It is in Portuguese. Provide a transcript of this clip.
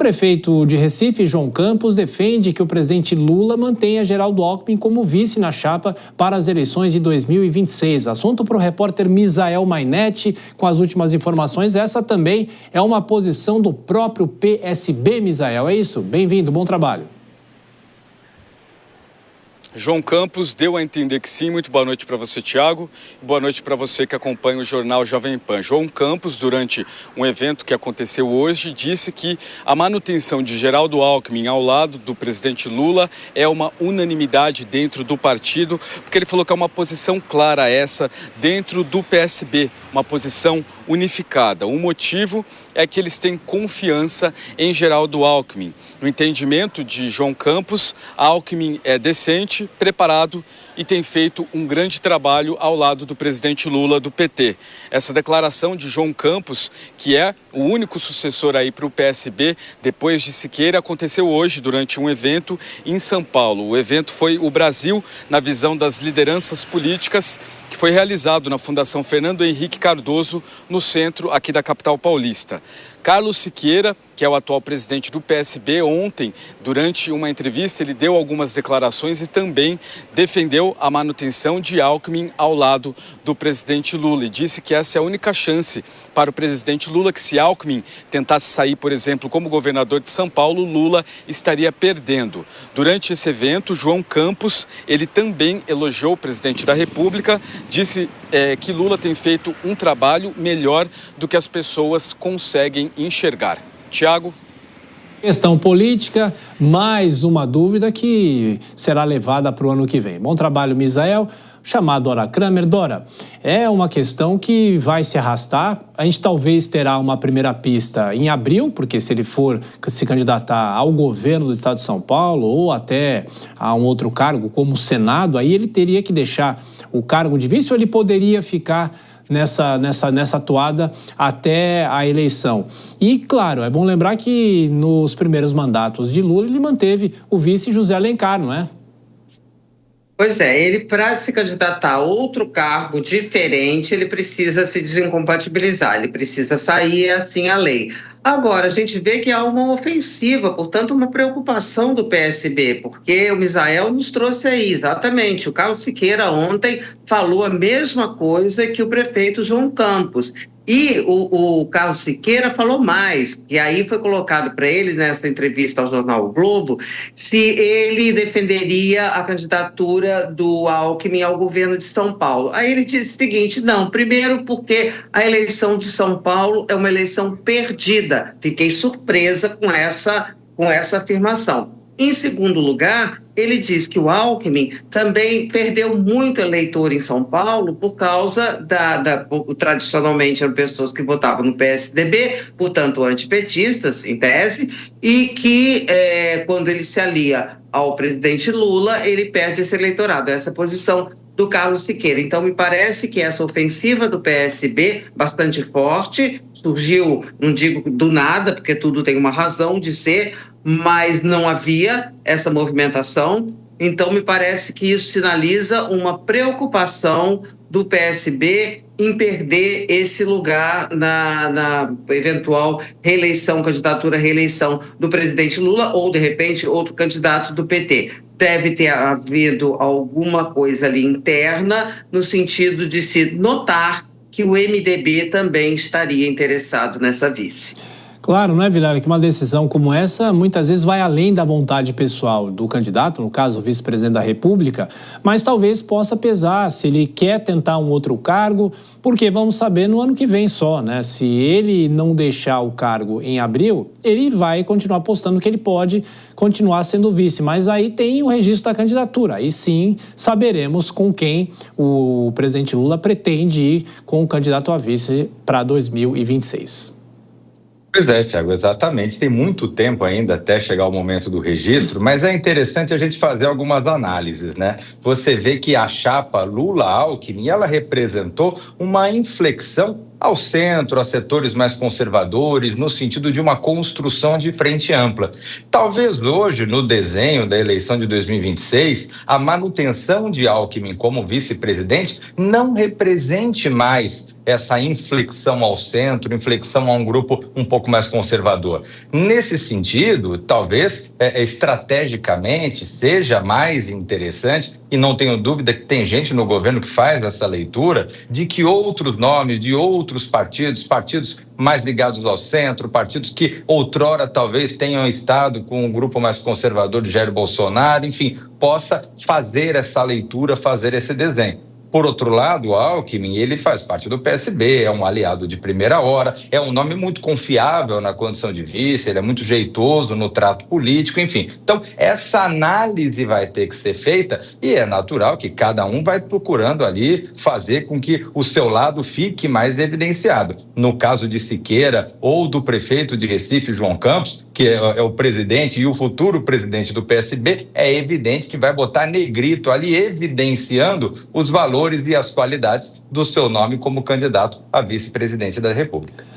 prefeito de Recife, João Campos, defende que o presidente Lula mantenha Geraldo Alckmin como vice na chapa para as eleições de 2026. Assunto para o repórter Misael Mainetti. Com as últimas informações, essa também é uma posição do próprio PSB, Misael. É isso? Bem-vindo, bom trabalho. João Campos deu a entender que sim. Muito boa noite para você, Thiago. Boa noite para você que acompanha o jornal Jovem Pan. João Campos, durante um evento que aconteceu hoje, disse que a manutenção de Geraldo Alckmin ao lado do presidente Lula é uma unanimidade dentro do partido, porque ele falou que é uma posição clara essa dentro do PSB, uma posição unificada. O motivo é que eles têm confiança em Geraldo Alckmin. No entendimento de João Campos, Alckmin é decente, preparado e tem feito um grande trabalho ao lado do presidente Lula do PT. Essa declaração de João Campos, que é o único sucessor aí para o PSB, depois de Siqueira, aconteceu hoje durante um evento em São Paulo. O evento foi o Brasil na visão das lideranças políticas, que foi realizado na Fundação Fernando Henrique Cardoso, no centro aqui da capital paulista. Carlos Siqueira, que é o atual presidente do PSB, ontem, durante uma entrevista, ele deu algumas declarações e também defendeu a manutenção de Alckmin ao lado do presidente Lula. E disse que essa é a única chance para o presidente Lula, que se Alckmin tentasse sair, por exemplo, como governador de São Paulo, Lula estaria perdendo. Durante esse evento, João Campos, ele também elogiou o presidente da República, disse que Lula tem feito um trabalho melhor do que as pessoas conseguem enxergar. Tiago? Questão política, mais uma dúvida que será levada para o ano que vem. Bom trabalho, Misael. Chamado Dora Kramer. Dora, é uma questão que vai se arrastar. A gente talvez terá uma primeira pista em abril, porque se ele for se candidatar ao governo do estado de São Paulo ou até a um outro cargo, como o Senado, aí ele teria que deixar o cargo de vice ou ele poderia ficar nessa toada até a eleição. E, claro, é bom lembrar que nos primeiros mandatos de Lula ele manteve o vice José Alencar, não é? Pois é, ele para se candidatar a outro cargo diferente, ele precisa se desincompatibilizar, ele precisa sair, é assim a lei. Agora, a gente vê que há uma ofensiva, portanto, uma preocupação do PSB, porque o Misael nos trouxe aí, exatamente, o Carlos Siqueira ontem falou a mesma coisa que o prefeito João Campos. E o Carlos Siqueira falou mais, e aí foi colocado para ele, nessa entrevista ao jornal O Globo, se ele defenderia a candidatura do Alckmin ao governo de São Paulo. Aí ele disse o seguinte: não, primeiro porque a eleição de São Paulo é uma eleição perdida. Fiquei surpresa com essa afirmação. Em segundo lugar, ele diz que o Alckmin também perdeu muito eleitor em São Paulo por causa tradicionalmente eram pessoas que votavam no PSDB, portanto antipetistas, em tese, e que quando ele se alia ao presidente Lula, ele perde esse eleitorado, essa posição do Carlos Siqueira. Então, me parece que essa ofensiva do PSB, bastante forte, surgiu, não digo do nada, porque tudo tem uma razão de ser, mas não havia essa movimentação. Então, me parece que isso sinaliza uma preocupação do PSB em perder esse lugar na eventual reeleição, candidatura à reeleição do presidente Lula ou, de repente, outro candidato do PT. Deve ter havido alguma coisa ali interna no sentido de se notar que o MDB também estaria interessado nessa vice. Claro, não é, Vilela, que uma decisão como essa muitas vezes vai além da vontade pessoal do candidato, no caso o vice-presidente da República, mas talvez possa pesar se ele quer tentar um outro cargo, porque vamos saber no ano que vem só, né? Se ele não deixar o cargo em abril, ele vai continuar apostando que ele pode continuar sendo vice, mas aí tem o registro da candidatura, aí sim saberemos com quem o presidente Lula pretende ir com o candidato a vice para 2026. Pois é, Thiago, exatamente. Tem muito tempo ainda até chegar o momento do registro, mas é interessante a gente fazer algumas análises, né? Você vê que a chapa Lula-Alckmin, ela representou uma inflexão ao centro, a setores mais conservadores, no sentido de uma construção de frente ampla. Talvez hoje, no desenho da eleição de 2026, a manutenção de Alckmin como vice-presidente não represente mais essa inflexão ao centro, inflexão a um grupo um pouco mais conservador. Nesse sentido, talvez estrategicamente seja mais interessante, e não tenho dúvida que tem gente no governo que faz essa leitura, de que outros nomes de outros partidos mais ligados ao centro, partidos que outrora talvez tenham estado com um grupo mais conservador de Jair Bolsonaro, enfim, possa fazer essa leitura, fazer esse desenho. Por outro lado, o Alckmin, ele faz parte do PSB, é um aliado de primeira hora, é um nome muito confiável na condição de vice, ele é muito jeitoso no trato político, enfim. Então, essa análise vai ter que ser feita e é natural que cada um vai procurando ali fazer com que o seu lado fique mais evidenciado. No caso de Siqueira ou do prefeito de Recife, João Campos, que é o presidente e o futuro presidente do PSB, é evidente que vai botar negrito ali, evidenciando os valores e as qualidades do seu nome como candidato a vice-presidente da República.